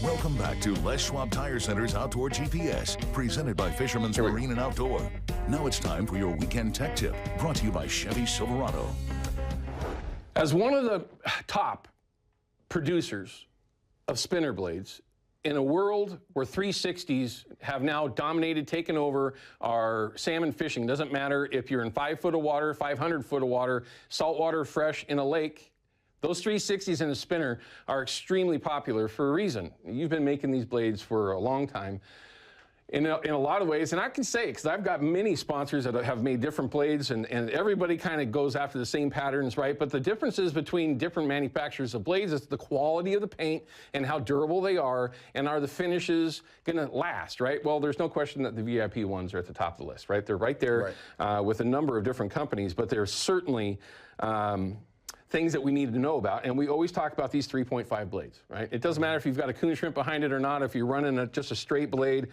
Welcome back to Les Schwab Tire Center's Outdoor GPS, presented by Fisherman's Marine and Outdoor. Now it's time for your weekend tech tip, brought to you by Chevy Silverado. As one of the top producers of spinner blades, in a world where 360s have now dominated, taken over our salmon fishing, doesn't matter if you're in 5 foot of water, 500 foot of water, saltwater, fresh, in a lake, those 360s in a spinner are extremely popular for a reason. You've been making these blades for a long time in a lot of ways, and I can say, because I've got many sponsors that have made different blades, and everybody kind of goes after the same patterns, right? But the differences between different manufacturers of blades is the quality of the paint and how durable they are, and are the finishes gonna last, right? Well, there's no question that the VIP ones are at the top of the list, right? They're right there with a number of different companies, but there's certainly things that we need to know about, and we always talk about these 3.5 blades, right? It doesn't matter if you've got a coon shrimp behind it or not, if you're running just a straight blade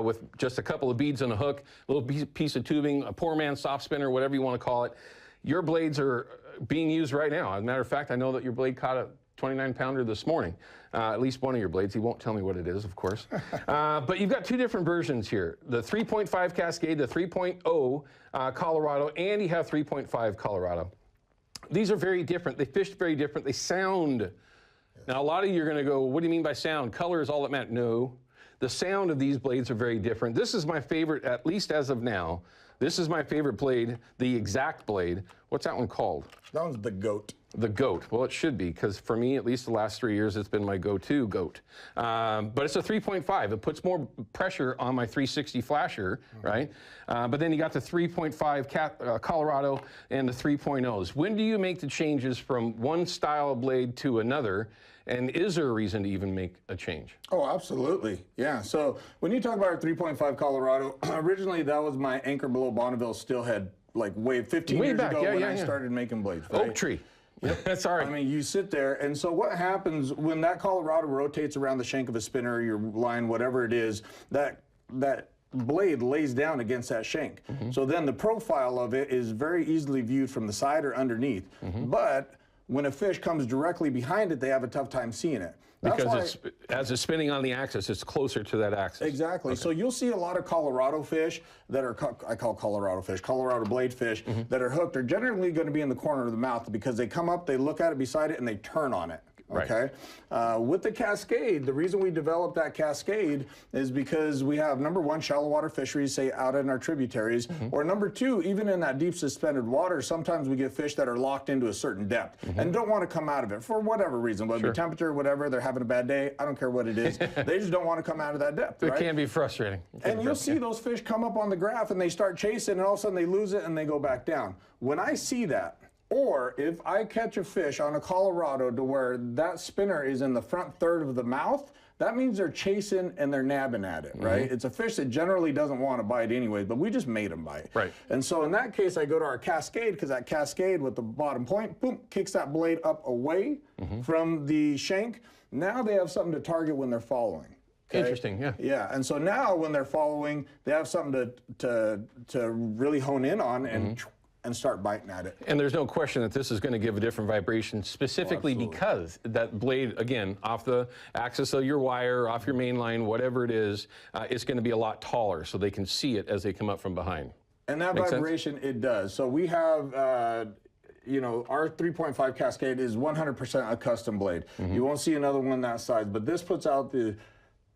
with just a couple of beads on a hook, a little piece of tubing, a poor man's soft spinner, whatever you want to call it. Your blades are being used right now. As a matter of fact, I know that your blade caught a 29-pounder this morning, at least one of your blades. He won't tell me what it is, of course. But you've got two different versions here, the 3.5 Cascade, the 3.0 Colorado, and you have 3.5 Colorado. These are very different. They fish very different. They sound. Now, a lot of you are going to go, what do you mean by sound? Color is all that matters. No. The sound of these blades are very different. This is my favorite, at least as of now. This is my favorite blade, the exact blade. What's that one called? That one's the GOAT. The GOAT. Well, it should be, because for me, at least the last 3 years, it's been my go-to GOAT. But it's a 3.5. It puts more pressure on my 360 flasher, right? But then you got the 3.5 Colorado and the 3.0s. When do you make the changes from one style of blade to another? And is there a reason to even make a change? Oh, absolutely. Yeah. So when you talk about our 3.5 Colorado, originally that was my anchor below Bonneville steelhead, like way 15 years back. ago when I started making blades. Right? Oak tree. Yep. That's all right. I mean, you sit there, and so what happens when that Colorado rotates around the shank of a spinner, your line, whatever it is, that blade lays down against that shank. So then the profile of it is very easily viewed from the side or underneath. But when a fish comes directly behind it, they have a tough time seeing it. Because as it's spinning on the axis, it's closer to that axis. Exactly. Okay. So you'll see a lot of Colorado fish that are, I call Colorado fish, Colorado blade fish, that are hooked are generally going to be in the corner of the mouth because they come up, they look at it beside it, and they turn on it. Okay. Right. With the Cascade, the reason we developed that Cascade is because we have, number one, shallow water fisheries, say out in our tributaries, or number two, even in that deep suspended water, sometimes we get fish that are locked into a certain depth and don't want to come out of it for whatever reason, whether it be temperature, whatever, they're having a bad day, I don't care what it is, they just don't want to come out of that depth. It can be frustrating. And you'll see those fish come up on the graph and they start chasing, and all of a sudden they lose it and they go back down. When I see that, or if I catch a fish on a Colorado to where that spinner is in the front third of the mouth, that means they're chasing and they're nabbing at it, right? It's a fish that generally doesn't want to bite anyway, but we just made them bite. Right. And so in that case, I go to our Cascade, because that Cascade with the bottom point, boom, kicks that blade up away from the shank. Now they have something to target when they're following. Okay? Interesting, yeah. Yeah, and so now when they're following, they have something to really hone in on and start biting at it. And there's no question that this is going to give a different vibration, specifically because that blade, again, off the axis of your wire, off your main line, whatever it is, it's going to be a lot taller, so they can see it as they come up from behind. And that vibration, it does. So we have, you know, our 3.5 Cascade is 100% a custom blade. You won't see another one that size, but this puts out the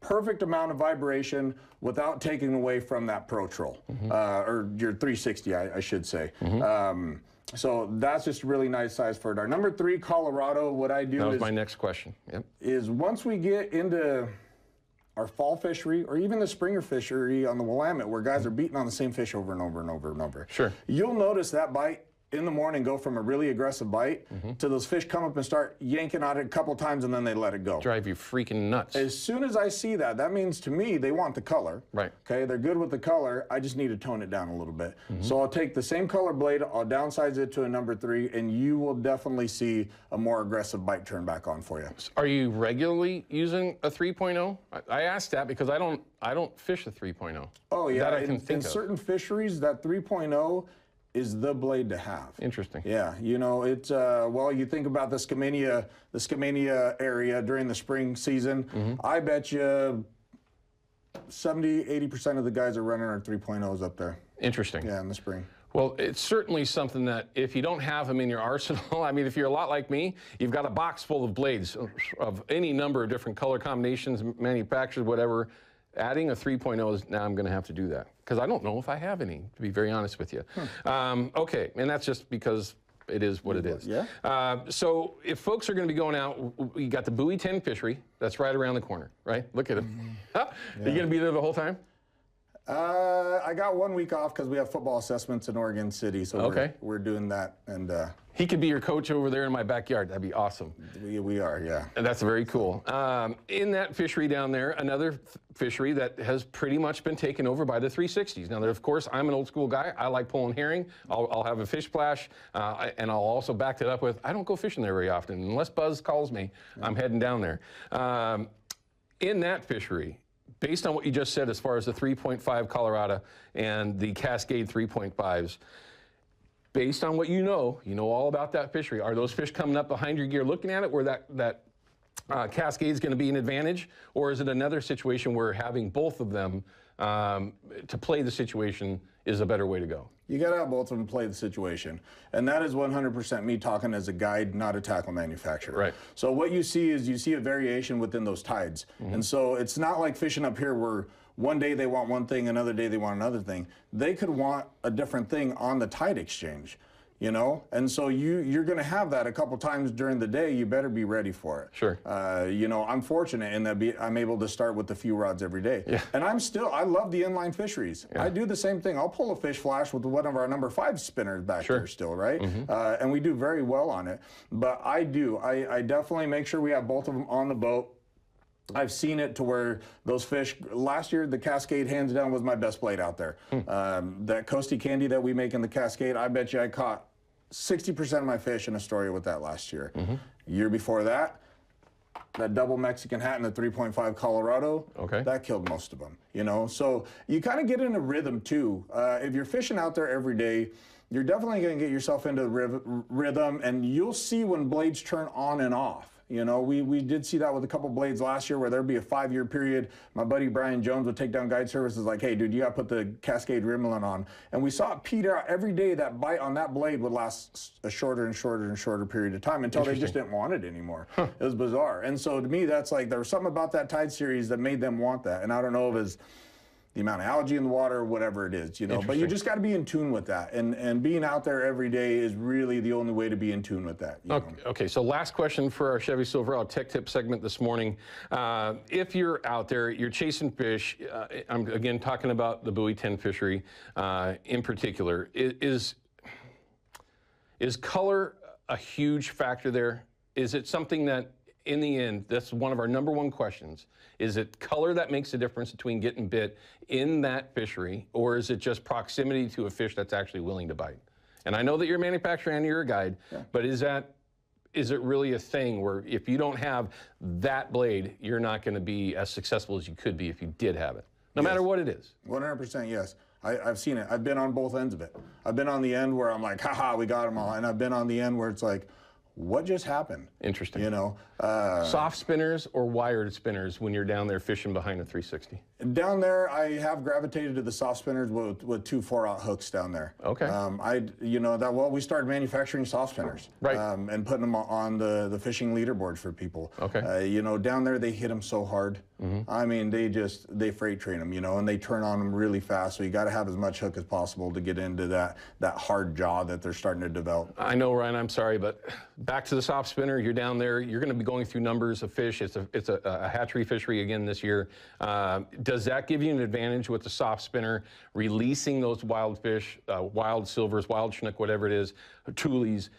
perfect amount of vibration without taking away from that Pro Troll, or your 360, I should say. So that's just a really nice size for it. Our number 3 Colorado, what I do that was my next question. Is once we get into our fall fishery, or even the springer fishery on the Willamette, where guys are beating on the same fish over and over and over and over. Sure. You'll notice that bite in the morning go from a really aggressive bite to those fish come up and start yanking on it a couple times and then they let it go. Drive you freaking nuts. As soon as I see that, that means to me they want the color. Right. Okay, they're good with the color. I just need to tone it down a little bit. So I'll take the same color blade, I'll downsize it to a number 3, and you will definitely see a more aggressive bite turn back on for you. Are you regularly using a 3.0? I asked that because I don't fish a 3.0. Oh yeah, that I can think in certain fisheries, that 3.0 is the blade to have. Interesting. Yeah, you know, it's, well, you think about the Skamania area during the spring season, I bet you 70-80% of the guys are running our 3.0s up there. Interesting. Yeah, in the spring. Well, it's certainly something that if you don't have them in your arsenal, I mean, if you're a lot like me, you've got a box full of blades of any number of different color combinations, manufacturers, whatever. Adding a 3.0 is, now I'm going to have to do that because I don't know if I have any, to be very honest with you. Okay, and that's just because it is what it is. Yeah. So if folks are going to be going out, we got the Buoy 10 fishery. That's right around the corner, right? Look at it. Are you going to be there the whole time? I got 1 week off because we have football assessments in Oregon City, so we're doing that. And he could be your coach over there in my backyard. That'd be awesome. we are, yeah. And that's very cool. In that fishery down there, another fishery that has pretty much been taken over by the 360s. Now, of course, I'm an old school guy. I like pulling herring. I'll have a fish splash, and I'll also back it up with, I don't go fishing there very often. Unless Buzz calls me, I'm heading down there. In that fishery, based on what you just said as far as the 3.5 Colorado and the Cascade 3.5s, based on what you know all about that fishery, are those fish coming up behind your gear looking at it where that Cascade is going to be an advantage? Or is it another situation where having both of them to play the situation is a better way to go? You got to have both of them play the situation. And that is 100% me talking as a guide, not a tackle manufacturer. Right. So what you see is you see a variation within those tides. And so it's not like fishing up here where one day they want one thing, another day they want another thing. They could want a different thing on the tide exchange, you know? And so you're going to have that a couple times during the day. You better be ready for it. Sure. You know, I'm fortunate in that I'm able to start with a few rods every day. Yeah. And I love the inline fisheries. Yeah. I do the same thing. I'll pull a fish flash with one of our number 5 spinners back there still, right? And we do very well on it. But I definitely make sure we have both of them on the boat. I've seen it to where those fish, last year the Cascade hands down was my best blade out there. That Coastie candy that we make in the Cascade, I bet you I caught 60% of my fish in Astoria with that last year. Year before that double Mexican hat in the 3.5 Colorado, that killed most of them, you know? So you kind of get in a rhythm too. If you're fishing out there every day, you're definitely gonna get yourself into rhythm, and you'll see when blades turn on and off. You know, we did see that with a couple blades last year where there'd be a 5-year period. My buddy Brian Jones would take down guide services like, hey, dude, you got to put the Cascade Rimlin on. And we saw it peter out every day. That bite on that blade would last a shorter and shorter and shorter period of time until they just didn't want it anymore. It was bizarre. And so to me, that's like, there was something about that tide series that made them want that. And I don't know if it's the amount of algae in the water, whatever it is, you know. But you just got to be in tune with that. And being out there every day is really the only way to be in tune with that. Okay, so last question for our Chevy Silverado Tech Tip segment this morning. If you're out there, you're chasing fish, I'm again talking about the Buoy 10 fishery in particular, is color a huge factor there? Is it something that, in the end, that's one of our number one questions. Is it color that makes the difference between getting bit in that fishery, or is it just proximity to a fish that's actually willing to bite? And I know that you're a manufacturer and you're a guide, but is it really a thing where if you don't have that blade, you're not going to be as successful as you could be if you did have it, no matter what it is? 100% yes. I've seen it. I've been on both ends of it. I've been on the end where I'm like, haha, we got them all. And I've been on the end where it's like, what just happened? Interesting. You know, soft spinners or wired spinners when you're down there fishing behind a 360? Down there, I have gravitated to the soft spinners with 2 4-aught hooks down there. Okay. We started manufacturing soft spinners, and putting them on the fishing leaderboard for people. Okay. You know, down there they hit them so hard. I mean, they freight train them, you know, and they turn on them really fast. So you got to have as much hook as possible to get into that hard jaw that they're starting to develop. I know, Ryan. I'm sorry, but back to the soft spinner. You're down there. You're going to be going through numbers of fish. It's a hatchery fishery again this year. Does that give you an advantage with the soft spinner, releasing those wild fish, wild silvers, wild chinook, whatever it is, tulies?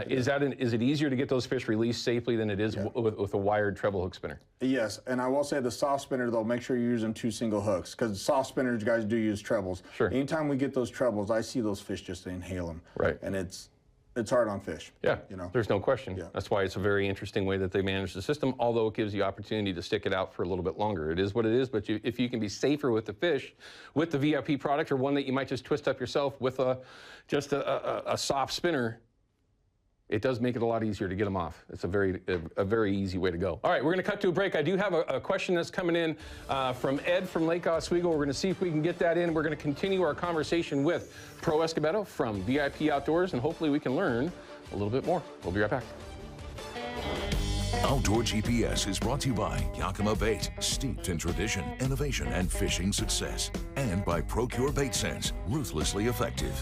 Is it easier to get those fish released safely than it is with a wired treble hook spinner? Yes, and I will say the soft spinner, though, make sure you're using 2 single hooks, because soft spinners guys do use trebles. Sure. Anytime we get those trebles, I see those fish just inhale them. Right. And it's it's hard on fish. Yeah, you know. there's no question. Yeah. That's why it's a very interesting way that they manage the system, although it gives you opportunity to stick it out for a little bit longer. It is what it is, but if you can be safer with the fish, with the VIP product, or one that you might just twist up yourself with just a soft spinner, it does make it a lot easier to get them off. It's a very easy way to go. All right, we're going to cut to a break. I do have a question that's coming in from Ed from Lake Oswego. We're going to see if we can get that in. We're going to continue our conversation with Pro Escobedo from VIP Outdoors, and hopefully we can learn a little bit more. We'll be right back. Outdoor GPS is brought to you by Yakima Bait, steeped in tradition, innovation, and fishing success. And by Procure Bait Sense, ruthlessly effective.